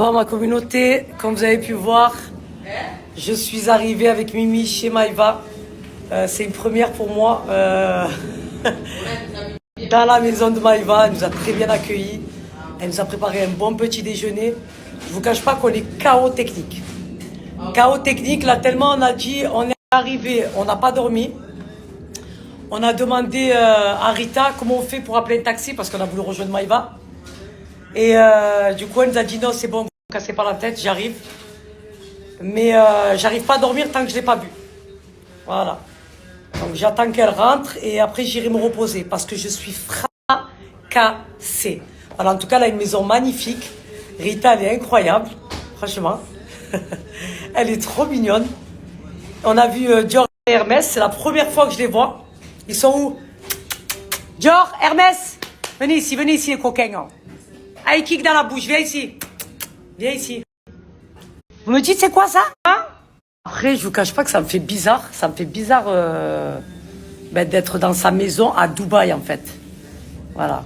Bonjour ma communauté, comme vous avez pu voir, je suis arrivée avec Mimi chez Maïva. C'est une première pour moi dans la maison de Maïva. Elle nous a très bien accueillis. Elle nous a préparé un bon petit déjeuner. Je ne vous cache pas qu'on est KO technique. KO technique, là tellement on a dit, on est arrivé, on n'a pas dormi. On a demandé à Rita comment on fait pour appeler un taxi parce qu'on a voulu rejoindre Maïva. Et du coup, elle nous a dit non, c'est bon, vous ne cassez pas la tête, j'arrive. Mais j'arrive pas à dormir tant que je ne l'ai pas bu. Voilà. Donc j'attends qu'elle rentre et après j'irai me reposer parce que je suis fracassée. Voilà, en tout cas, elle a une maison magnifique. Rita, elle est incroyable, franchement. Elle est trop mignonne. On a vu Dior et Hermès, c'est la première fois que je les vois. Ils sont où? Dior, Hermès, venez ici les coquins. Hein. Allez, kick dans la bouche, viens ici. Viens ici. Vous me dites c'est quoi ça hein? Après, je vous cache pas que ça me fait bizarre. Ça me fait bizarre d'être dans sa maison à Dubaï en fait. Voilà.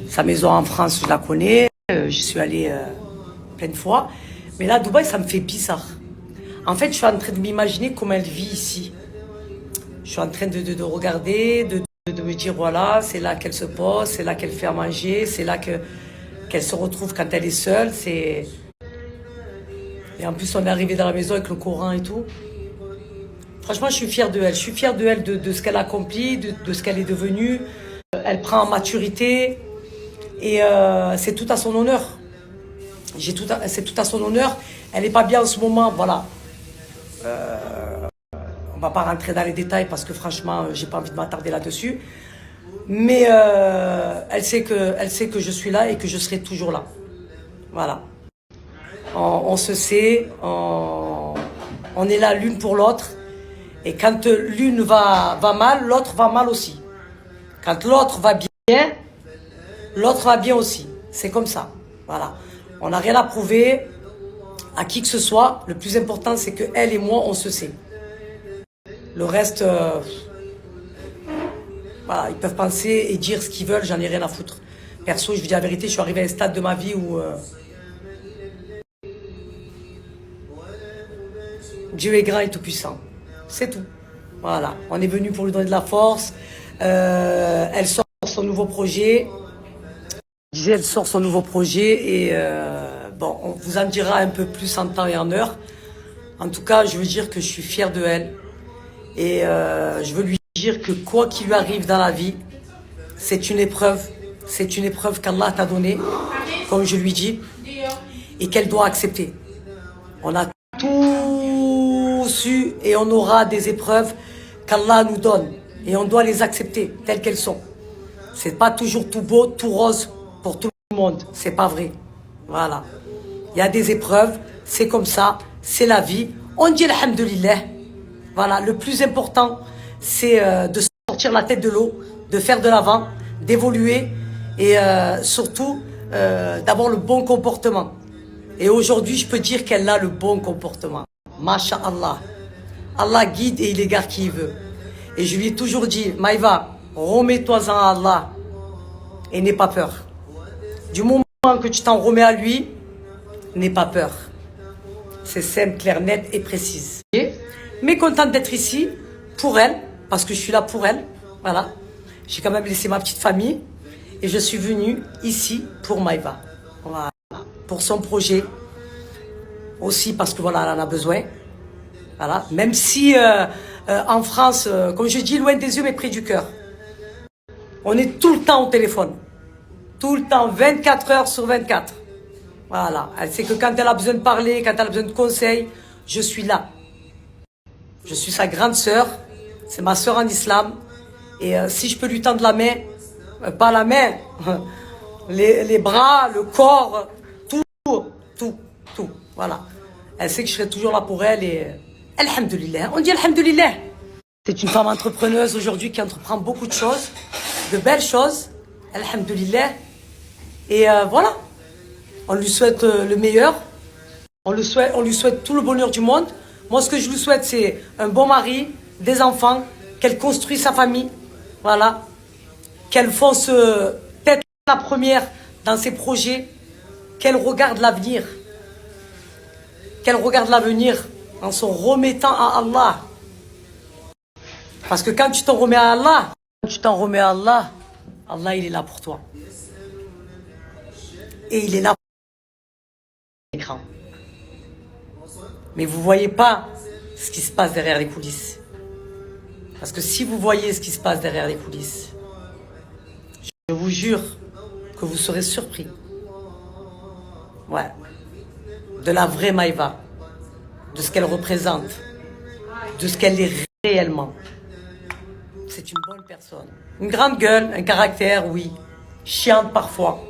Sa maison en France, je la connais. Je suis allée plein de fois. Mais là, à Dubaï, ça me fait bizarre. En fait, je suis en train de m'imaginer comment elle vit ici. Je suis en train de regarder, de me dire voilà, c'est là qu'elle se pose, c'est là qu'elle fait à manger, c'est là qu'elle se retrouve quand elle est seule. Et en plus, on est arrivé dans la maison avec le Coran et tout. Franchement, je suis fière de elle. Je suis fière de elle, de ce qu'elle accomplit, de ce qu'elle est devenue. Elle prend en maturité et c'est tout à son honneur. C'est tout à son honneur. Elle n'est pas bien en ce moment, voilà. On va pas rentrer dans les détails parce que franchement, j'ai pas envie de m'attarder là-dessus. Mais elle sait que je suis là et que je serai toujours là. Voilà. On se sait, on est là l'une pour l'autre. Et quand l'une va mal, l'autre va mal aussi. Quand l'autre va bien, l'autre va bien aussi. C'est comme ça. Voilà. On n'a rien à prouver à qui que ce soit. Le plus important, c'est que elle et moi, on se sait. Le reste, voilà, ils peuvent penser et dire ce qu'ils veulent, j'en ai rien à foutre. Perso, je vous dis la vérité, je suis arrivé à un stade de ma vie où Dieu est grand et tout puissant. C'est tout. Voilà, on est venu pour lui donner de la force. Elle sort son nouveau projet. Je disais, elle sort son nouveau projet et bon, on vous en dira un peu plus en temps et en heure. En tout cas, je veux dire que je suis fière de elle. Et je veux lui dire que quoi qu'il lui arrive dans la vie, c'est une épreuve. C'est une épreuve qu'Allah t'a donnée, comme je lui dis, et qu'elle doit accepter. On a tous eu et on aura des épreuves qu'Allah nous donne. Et on doit les accepter telles qu'elles sont. C'est pas toujours tout beau, tout rose pour tout le monde. C'est pas vrai. Voilà. Il y a des épreuves, c'est comme ça, c'est la vie. On dit alhamdulillah. Voilà, le plus important, c'est de sortir la tête de l'eau, de faire de l'avant, d'évoluer et surtout d'avoir le bon comportement. Et aujourd'hui, je peux dire qu'elle a le bon comportement. Masha'Allah. Allah guide et il égare qui il veut. Et je lui ai toujours dit, Maïva, remets-toi-en à Allah et n'aie pas peur. Du moment que tu t'en remets à lui, n'aie pas peur. C'est simple, clair, net et précise. Mais contente d'être ici pour elle, parce que je suis là pour elle. Voilà. J'ai quand même laissé ma petite famille et je suis venue ici pour Maïva. Voilà. Pour son projet. Aussi parce que voilà, elle en a besoin. Voilà. Même si en France, comme je dis, loin des yeux mais près du cœur. On est tout le temps au téléphone. Tout le temps, 24 heures sur 24. Voilà. Elle sait que quand elle a besoin de parler, quand elle a besoin de conseils, je suis là. Je suis sa grande sœur, c'est ma sœur en islam. Et si je peux lui tendre la main, pas la main, les bras, le corps, tout. Voilà. Elle sait que je serai toujours là pour elle et alhamdulillah. On dit alhamdulillah. C'est une femme entrepreneuse aujourd'hui qui entreprend beaucoup de choses, de belles choses. Alhamdulillah. Et voilà. On lui souhaite le meilleur. On lui souhaite tout le bonheur du monde. Moi, ce que je lui souhaite, c'est un bon mari, des enfants, qu'elle construise sa famille, voilà, qu'elle fonce tête la première dans ses projets, qu'elle regarde l'avenir. Qu'elle regarde l'avenir en se remettant à Allah. Parce que quand tu t'en remets à Allah, Allah il est là pour toi. Et il est là pour l'écran. Mais vous ne voyez pas ce qui se passe derrière les coulisses. Parce que si vous voyez ce qui se passe derrière les coulisses, je vous jure que vous serez surpris. Ouais. De la vraie Maïva. De ce qu'elle représente. De ce qu'elle est réellement. C'est une bonne personne. Une grande gueule, un caractère, oui. Chiante parfois.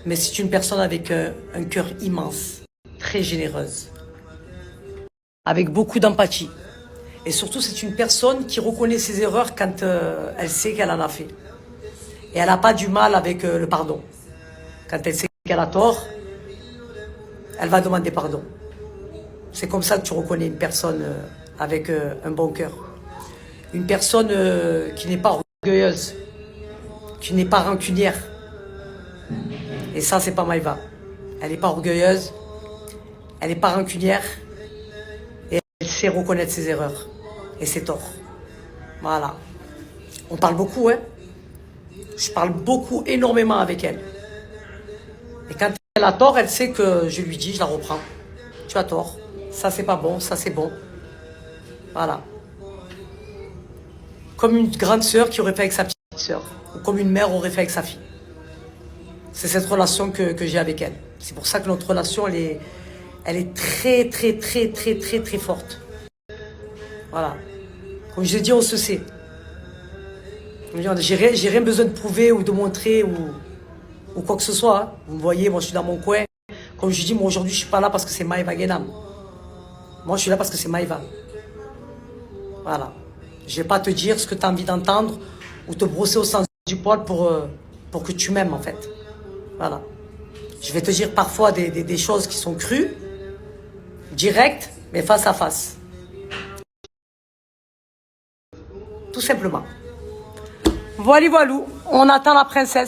Mais c'est une personne avec un cœur immense. Très généreuse. Avec beaucoup d'empathie. Et surtout, c'est une personne qui reconnaît ses erreurs quand elle sait qu'elle en a fait. Et elle n'a pas du mal avec le pardon. Quand elle sait qu'elle a tort, elle va demander pardon. C'est comme ça que tu reconnais une personne avec un bon cœur. Une personne qui n'est pas orgueilleuse, qui n'est pas rancunière. Et ça, c'est pas Maïva. Elle n'est pas orgueilleuse, elle n'est pas rancunière, et elle sait reconnaître ses erreurs et ses torts. Voilà. On parle beaucoup, hein. Je parle beaucoup, énormément avec elle. Et quand elle a tort, elle sait que je lui dis, je la reprends. Tu as tort. Ça, c'est pas bon, ça, c'est bon. Voilà. Comme une grande sœur qui aurait fait avec sa petite sœur. Ou comme une mère aurait fait avec sa fille. C'est cette relation que j'ai avec elle. C'est pour ça que notre relation, elle est très, très, très, très, très, très forte. Voilà. Comme je l'ai dit, on se sait. J'ai rien besoin de prouver ou de montrer ou quoi que ce soit. Hein. Vous me voyez, moi je suis dans mon coin. Comme je dis, moi aujourd'hui je suis pas là parce que c'est Maïva Guénam. Moi je suis là parce que c'est Maïva. Voilà. Je vais pas te dire ce que tu as envie d'entendre ou te brosser au sens du poil pour que tu m'aimes en fait. Voilà. Je vais te dire parfois des choses qui sont crues, directes, mais face à face. Tout simplement. Voilà, on attend la princesse.